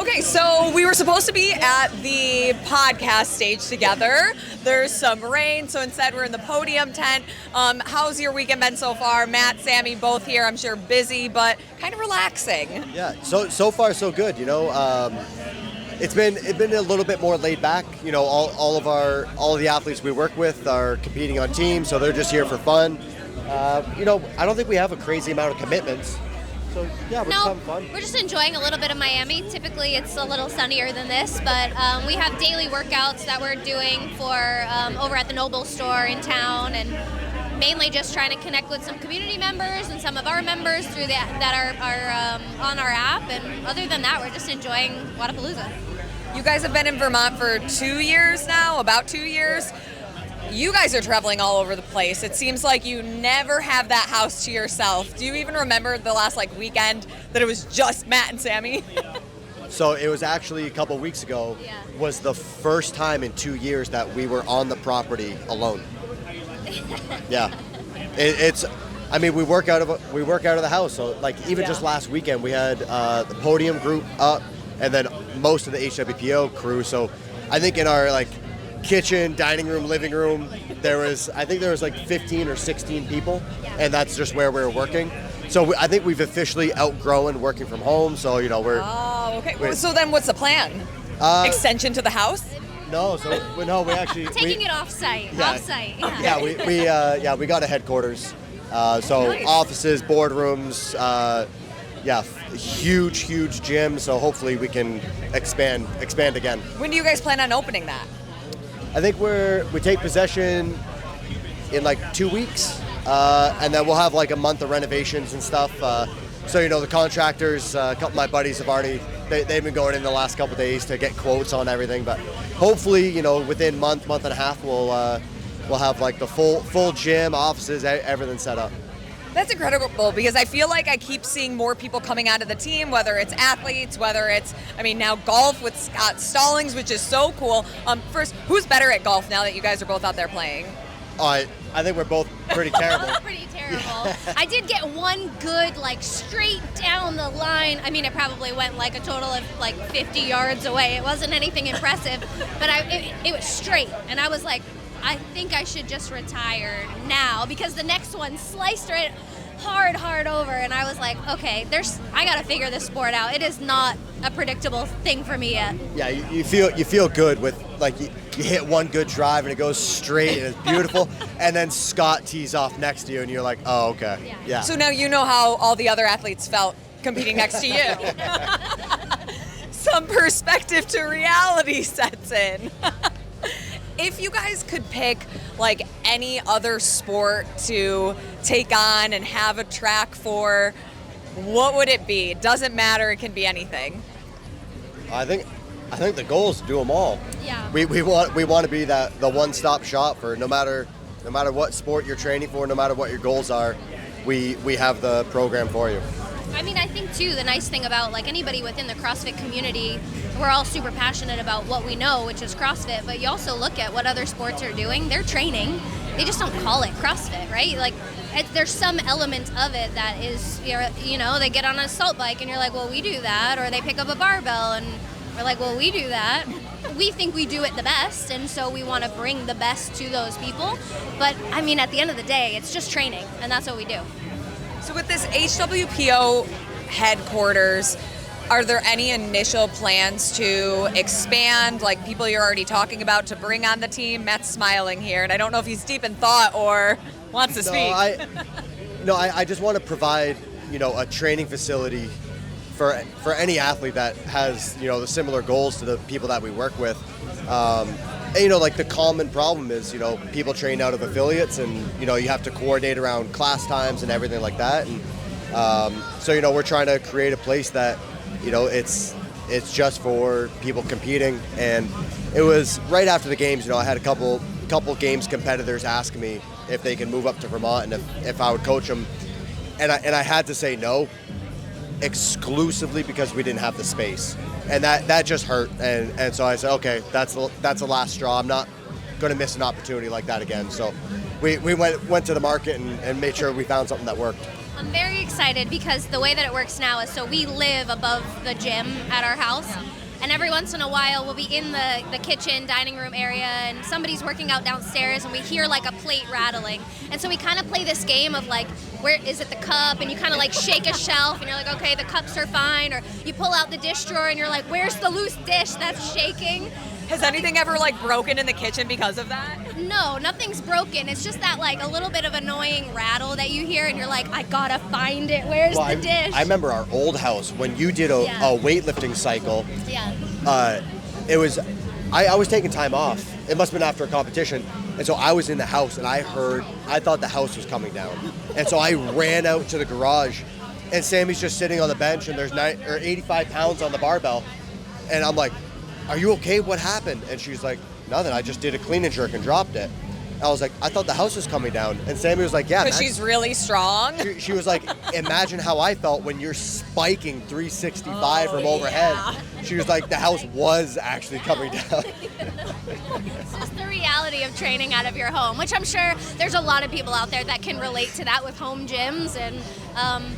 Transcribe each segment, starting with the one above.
Okay, so we were supposed to be at the podcast stage together. There's some rain, so instead we're in the podium tent. How's your weekend been so far? Matt, Sammy, both here. I'm sure busy, but kind of relaxing. Yeah, so far so good. It's been a little bit more laid back. All of the athletes we work with are competing on teams, so they're just here for fun. I don't think we have a crazy amount of commitments. So, yeah, we're just having fun. We're just enjoying a little bit of Miami. Typically, it's a little sunnier than this, but we have daily workouts that we're doing for over at the Noble store in town, and mainly just trying to connect with some community members and some of our members through that are on our app. And other than that, we're just enjoying Wodapalooza. You guys have been in Vermont for 2 years now, about 2 years. You guys are traveling all over the place. It seems like you never have that house to yourself. Do you even remember the last weekend that it was just Matt and Sammy? So it was actually a couple weeks ago, was the first time in 2 years that we were on the property alone. Yeah. We work out of the house. So even just last weekend we had the podium group up and then most of the HWPO crew. So I think in our kitchen, dining room, living room, there was 15 or 16 people, and that's just where we were working. So I think we've officially outgrown working from home. So we're. Oh, okay. So then, what's the plan? Extension to the house? No. We actually taking it off-site. Yeah, off-site. Yeah. We got a headquarters. Nice. Offices, boardrooms. Huge gym. So hopefully we can expand again. When do you guys plan on opening that? I think we take possession in 2 weeks, and then we'll have a month of renovations and stuff. The contractors, a couple of my buddies have already, they've been going in the last couple of days to get quotes on everything. But hopefully, within month and a half, we'll have the full gym, offices, everything set up. That's incredible because I feel like I keep seeing more people coming onto the team, whether it's athletes, whether it's, now golf with Scott Stallings, which is so cool. First, who's better at golf now that you guys are both out there playing? I think we're both pretty terrible. Pretty terrible. Yeah. I did get one good, straight down the line. It probably went a total of 50 yards away. It wasn't anything impressive, but it was straight. And I was like, I think I should just retire now because the next one sliced right hard over, and I was like, okay, I gotta figure this sport out. It is not a predictable thing for me yet. Yeah, you feel good with you hit one good drive and it goes straight and it's beautiful, and then Scott tees off next to you and you're like, oh, okay, yeah. So now you know how all the other athletes felt competing next to you. Some perspective to reality sets in. If you guys could pick any other sport to take on and have a track for, what would it be? It doesn't matter, it can be anything. I think the goal is to do them all. Yeah. We want to be the one-stop shop for no matter what sport you're training for, no matter what your goals are, we have the program for you. I think too, the nice thing about anybody within the CrossFit community, we're all super passionate about what we know, which is CrossFit, but you also look at what other sports are doing. They're training. They just don't call it CrossFit, right? There's some element of it that is, they get on an assault bike and you're like, well, we do that, or they pick up a barbell and we're like, well, we do that. We think we do it the best, and so we want to bring the best to those people. But at the end of the day, it's just training, and that's what we do. So with this HWPO headquarters, are there any initial plans to expand, people you're already talking about to bring on the team? Matt's smiling here, and I don't know if he's deep in thought or wants to speak. I just want to provide, a training facility for any athlete that has, the similar goals to the people that we work with. The common problem is, people train out of affiliates and, you have to coordinate around class times and everything like that. And we're trying to create a place that, it's just for people competing. And it was right after the games, I had a couple games competitors ask me if they can move up to Vermont and if I would coach them. And I had to say no, exclusively because we didn't have the space. And that just hurt, and so I said, okay, that's the last straw. I'm not going to miss an opportunity like that again. So we went to the market and made sure we found something that worked. I'm very excited because the way that it works now is so we live above the gym at our house. And every once in a while, we'll be in the kitchen, dining room area, and somebody's working out downstairs, and we hear like a plate rattling. And so we kind of play this game of like, where is it the cup? And you kind of like shake a shelf, and you're like, okay, the cups are fine. Or you pull out the dish drawer, and you're like, where's the loose dish that's shaking? Has anything ever like broken in the kitchen because of that? No, nothing's broken. It's just that like a little bit of annoying rattle that you hear, and you're like, I gotta find it. Where's the dish? I remember our old house when you did a weightlifting cycle. Yeah. It was, I was taking time off. It must have been after a competition. And so I was in the house and I thought the house was coming down. And so I ran out to the garage and Sammy's just sitting on the bench and there's 85 pounds on the barbell. And I'm like, are you okay? What happened? And she's like, nothing. I just did a clean and jerk and dropped it. I was like, I thought the house was coming down. And Sammy was like, yeah. Because she's really strong. She was like, imagine how I felt when you're spiking 365 from overhead. Yeah. She was like, the house was actually coming down. It's just the reality of training out of your home, which I'm sure there's a lot of people out there that can relate to that with home gyms. And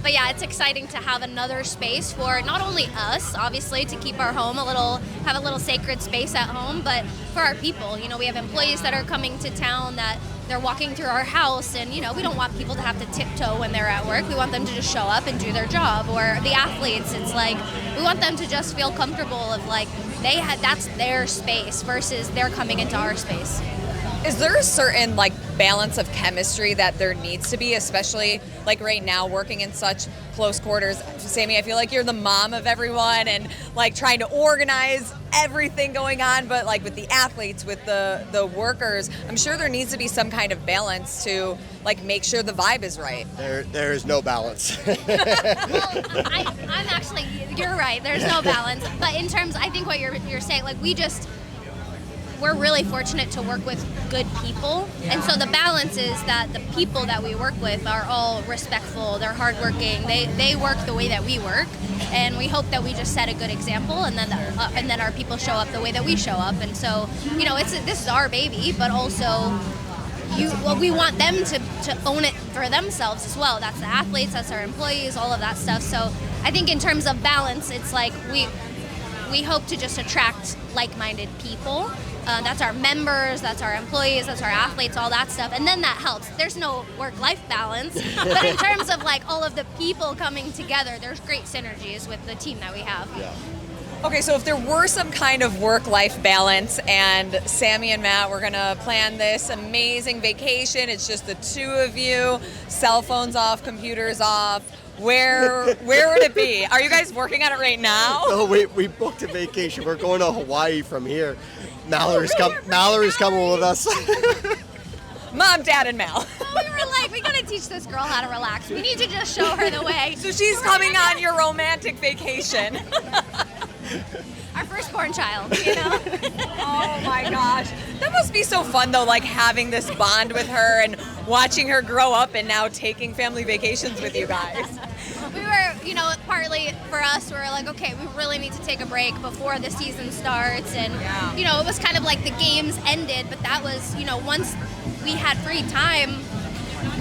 but yeah, it's exciting to have another space for not only us, obviously, to keep our home have a little sacred space at home, but for our people. You know, we have employees that are coming to town that they're walking through our house, and you know, we don't want people to have to tiptoe when they're at work. We want them to just show up and do their job. Or the athletes, it's like we want them to just feel comfortable of like that's their space versus they're coming into our space. Is there a certain like balance of chemistry that there needs to be, especially like right now working in such close quarters? Sammy, I feel like you're the mom of everyone and like trying to organize everything going on, but like with the athletes, with the workers, I'm sure there needs to be some kind of balance to like make sure the vibe is right. There is no balance. Well, I'm actually, you're right, there's no balance. But in terms, I think what you're saying, like we're really fortunate to work with good people. Yeah. And so the balance is that the people that we work with are all respectful, they're hardworking, they work the way that we work, and we hope that we just set a good example, and then our people show up the way that we show up. And so, you know, this is our baby, but also we want them to own it for themselves as well. That's the athletes, that's our employees, all of that stuff. So I think in terms of balance, it's like we hope to just attract like-minded people. That's our members, that's our employees, that's our athletes, all that stuff. And then that helps. There's no work-life balance. But in terms of like all of the people coming together, there's great synergies with the team that we have. Yeah. Okay, so if there were some kind of work-life balance and Sammy and Matt were gonna plan this amazing vacation, it's just the two of you, cell phones off, computers off, where would it be? Are you guys working on it right now? No, we booked a vacation. We're going to Hawaii from here. Mallory's coming with us. Mom, Dad, and Mal. Oh, we were like, we gotta teach this girl how to relax. We need to just show her the way. So she's coming on your romantic vacation. Our firstborn child, you know? Oh my gosh. That must be so fun though, like having this bond with her and watching her grow up and now taking family vacations with you guys. We were, you know, partly for us, we were like, okay, we really need to take a break before the season starts. And, you know, it was kind of like the games ended, but that was, you know, once we had free time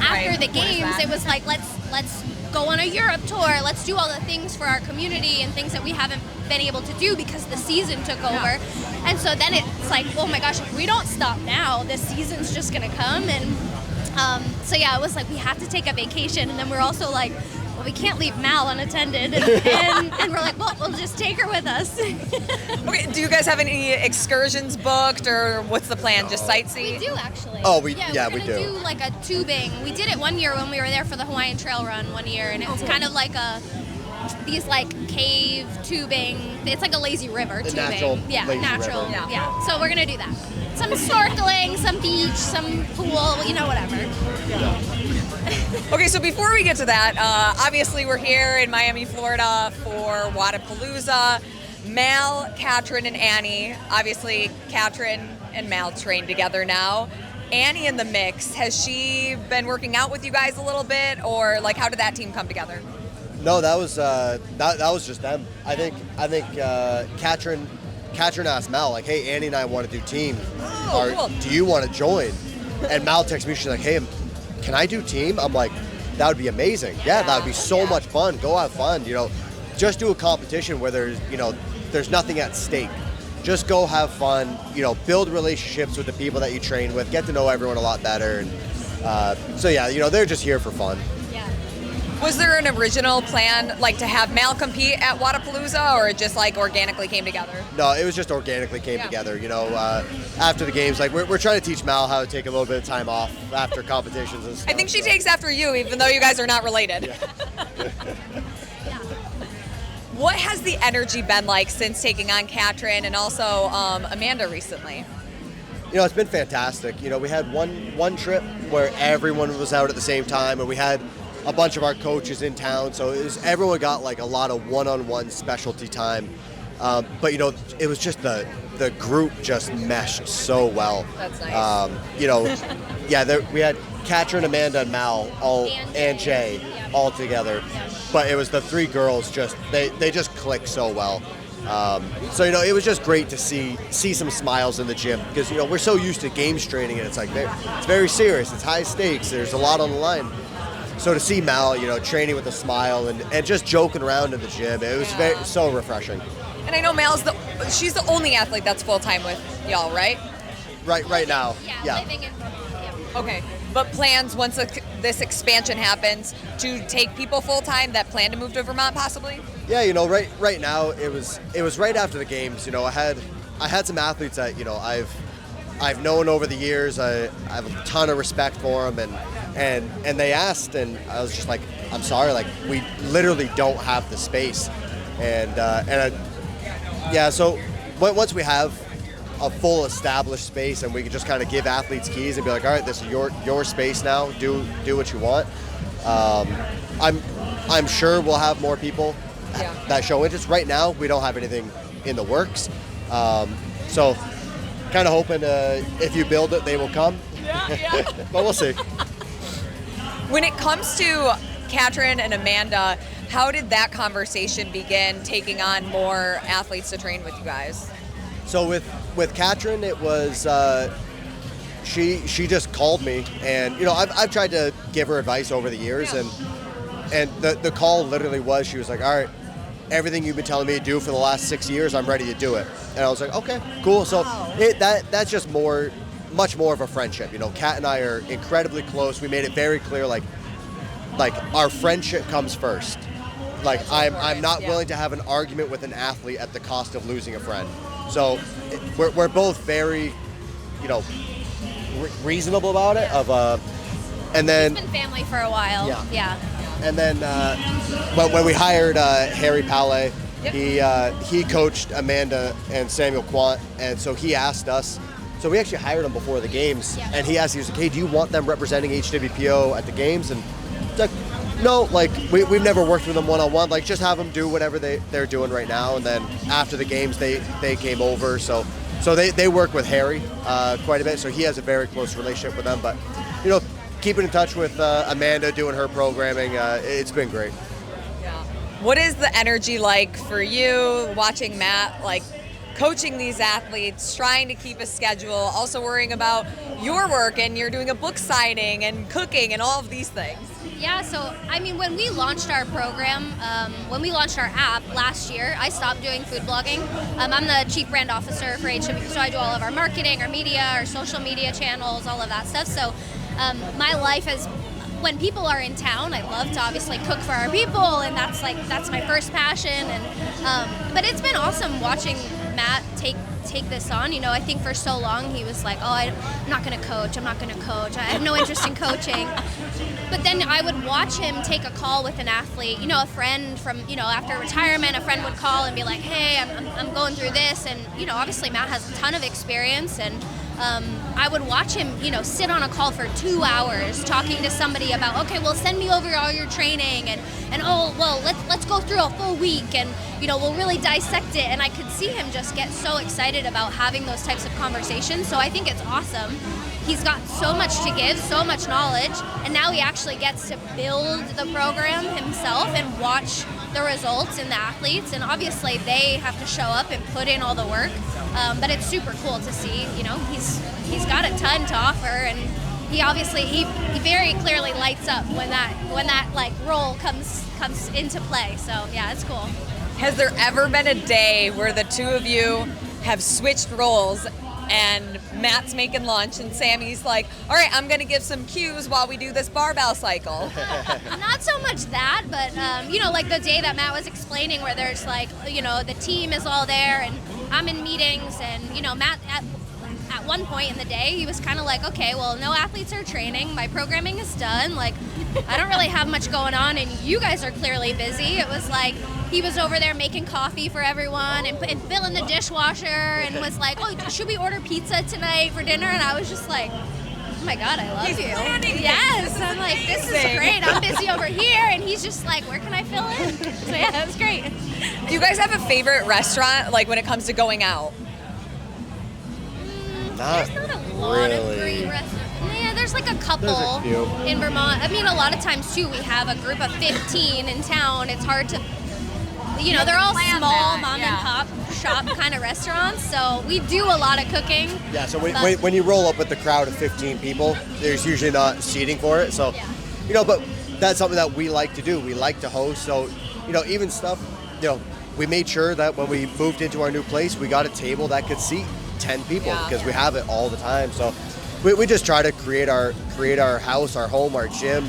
after the games, it was like, let's go on a Europe tour. Let's do all the things for our community and things that we haven't been able to do because the season took over. And so then it's like, oh my gosh, if we don't stop now, this season's just gonna come. And so yeah, it was like we have to take a vacation. And then we're also like, well, we can't leave Mal unattended. And we're like, well, we'll just take her with us. Okay, do you guys have any excursions booked, or what's the plan? Just sightsee? We do actually. Oh, we we're do. gonna do like a tubing. We did it one year when we were there for the Hawaiian Trail Run one year, and it was kind of like these like cave tubing. It's like a lazy river tubing. Natural, natural. river. Yeah. So we're gonna do that. Some snorkeling, some beach, some pool, you know, whatever. Okay, so before we get to that, obviously we're here in Miami, Florida for Wodapalooza. Mal, Katrin, and Annie. Obviously, Katrin and Mal train together now. Annie in the mix. Has she been working out with you guys a little bit, or like how did that team come together? No, that was just them. I think Katrin asked Mal, like, hey, Annie and I want to do team. Cool. Do you want to join? And Mal texted me, she's like, hey, can I do team? I'm like, that would be amazing. Yeah, that would be so much fun. Go have fun, just do a competition where there's nothing at stake. Just go have fun, build relationships with the people that you train with, get to know everyone a lot better. And they're just here for fun. Yeah. Was there an original plan, like to have Mal compete at Wodapalooza, or it just like organically came together? No, it was just organically came together. After the games, like we're trying to teach Mal how to take a little bit of time off after competitions and stuff. I think she takes after you, even though you guys are not related. Yeah. What has the energy been like since taking on Katrin and also Amanda recently? It's been fantastic. We had one trip where everyone was out at the same time, and we had a bunch of our coaches in town, so everyone got like a lot of one-on-one specialty time. But it was just the group just meshed so well. That's nice. We had Katrin, Amanda, and Mal and Jay all together. But it was the three girls they just clicked so well. It was just great to see some smiles in the gym, because we're so used to games training, and it's like it's very serious, it's high stakes, there's a lot on the line. So to see Mal, training with a smile and just joking around in the gym, it was so refreshing. And I know Mal's she's the only athlete that's full time with y'all, right? Right now. Yeah. Living in Vermont. Yeah. Okay. But plans once this expansion happens to take people full time that plan to move to Vermont possibly? Yeah, right now it was right after the games. I had some athletes that I've known over the years. I have a ton of respect for them, and they asked, and I was just like, I'm sorry, like we literally don't have the space, so once we have a full established space and we can just kind of give athletes keys and be like, all right, this is your space now, do what you want. I'm sure we'll have more people that show interest. Right now we don't have anything in the works, so kind of hoping if you build it they will come. But we'll see. When it comes to Katrin and Amanda, how did that conversation begin, taking on more athletes to train with you guys? So with Katrin, it was she just called me, and I've tried to give her advice over the years, and the call literally was, she was like, all right, everything you've been telling me to do for the last 6 years, I'm ready to do it. And I was like, okay, cool. So that's just much more of a friendship. Kat and I are incredibly close. We made it very clear, like our friendship comes first. Like I'm not willing to have an argument with an athlete at the cost of losing a friend. So we're both very, reasonable about it. And then it's been family for a while. Yeah. And then when we hired Harry Palais, he coached Amanda and Samuel Quant, and so he asked us. So we actually hired him before the games, and he asked, he was like, hey, do you want them representing HWPO at the games? And it's like, no, like we've never worked with them one-on-one. Like just have them do whatever they're doing right now, and then after the games they came over. So they work with Harry quite a bit. So he has a very close relationship with them. But keeping in touch with Amanda, doing her programming, it's been great. Yeah. What is the energy like for you watching Matt coaching these athletes, trying to keep a schedule, also worrying about your work, and you're doing a book signing and cooking and all of these things? Yeah, so when we launched our program, when we launched our app last year, I stopped doing food blogging. I'm the chief brand officer for HWPO, so I do all of our marketing, our media, our social media channels, all of that stuff. So my life is, when people are in town, I love to obviously cook for our people, and that's my first passion. And but it's been awesome watching Matt take this on. I think for so long he was like, I'm not going to coach. I have no interest in coaching. But then I would watch him take a call with an athlete, a friend from, after retirement, a friend would call and be like, hey, I'm going through this. And, obviously Matt has a ton of experience, and I would watch him, sit on a call for 2 hours talking to somebody about, okay, well, send me over all your training, and let's go through a full week, and we'll really dissect it. And I could see him just get so excited about having those types of conversations. So I think it's awesome. He's got so much to give, so much knowledge, and now he actually gets to build the program himself and watch the results in the athletes. And obviously they have to show up and put in all the work, but it's super cool to see. He's got a ton to offer, and he obviously he very clearly lights up when that like role comes into play. So yeah, it's cool. Has there ever been a day where the two of you have switched roles and Matt's making lunch and Sammy's like, all right, I'm going to give some cues while we do this barbell cycle? Not so much that, but you know, like the day that Matt was explaining where there's like, you know, the team is all there and I'm in meetings and, you know, Matt at one point in the day, he was kind of like, okay, well, no athletes are training. My programming is done. Like, I don't really have much going on, and you guys are clearly busy. It was like he was over there making coffee for everyone and filling the dishwasher and was like, oh, should we order pizza tonight for dinner? And I was just like, oh my God, I love you. Yes. I'm like, this is great. I'm busy over here. And he's just like, where can I fill in? So yeah, that was great. Do you guys have a favorite restaurant, like when it comes to going out? Not There's not a lot of really. great restaurants. Yeah, there's like a couple There's a few. in Vermont. I mean, a lot of times too, we have a group of 15 in town. It's hard to, you know, they're all plan small that, mom yeah. and pop shop kind of restaurants. So we do a lot of cooking. Yeah, so but- when you roll up with the crowd of 15 people, there's usually not seating for it. So, Yeah. you know, but that's something that we like to do. We like to host. So, you know, even stuff, you know, we made sure that when we moved into our new place, we got a table that could seat 10 people Yeah. because we have it all the time. So we just try to create our house, our home, our gym,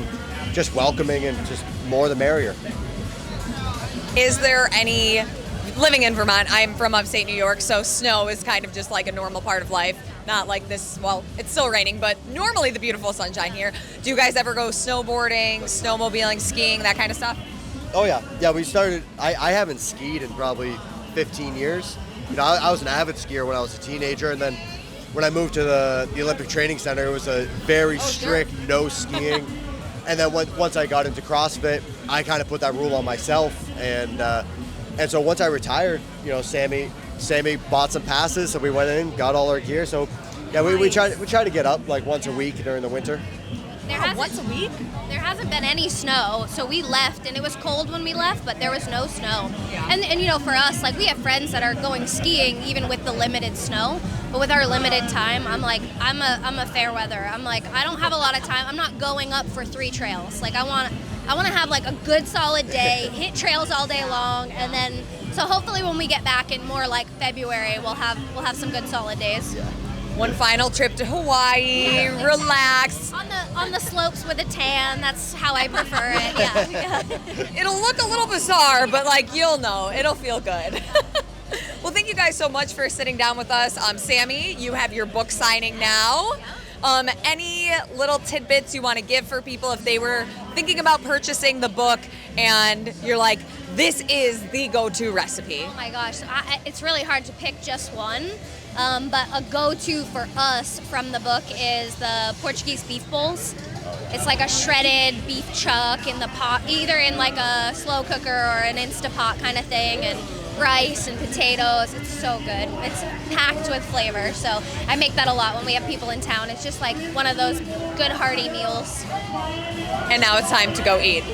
just welcoming and just more the merrier. Is there any, living in Vermont, I'm from upstate New York, so snow is kind of just like a normal part of life. Not like this, well, it's still raining, but normally the beautiful sunshine here. Do you guys ever go snowboarding, snowmobiling, skiing, that kind of stuff? Oh yeah, yeah. We started. I haven't skied in probably 15 years. You know, I was an avid skier when I was a teenager, and then when I moved to the Olympic Training Center, it was a very strict no skiing. And then once I got into CrossFit, I kind of put that rule on myself, and so once I retired, you know, Sammy bought some passes, so we went in, got all our gear. So yeah, we try to get up like once a week during the winter. Once a week? There hasn't been any snow, so we left, and it was cold when we left, but there was no snow. Yeah. And you know, for us, like we have friends that are going skiing even with the limited snow, but with our limited time, I'm like, I'm a fair weather. I'm like, I don't have a lot of time. I'm not going up for 3 trails. Like I want to have like a good solid day, hit trails all day long, and then so hopefully when we get back in more like February, we'll have some good solid days. One final trip to Hawaii, relax. On the slopes with a tan, that's how I prefer it. Yeah. It'll look a little bizarre, but like you'll know, it'll feel good. Well, thank you guys so much for sitting down with us. Sammy, you have your book signing now. Any little tidbits you want to give for people if they were thinking about purchasing the book and you're like, this is the go-to recipe? Oh my gosh, it's really hard to pick just one. But a go-to for us from the book is the Portuguese beef bowls. It's like a shredded beef chuck in the pot, either in like a slow cooker or an Instapot kind of thing, and rice and potatoes. It's so good. It's packed with flavor. So I make that a lot when we have people in town. It's just like one of those good hearty meals. And now it's time to go eat.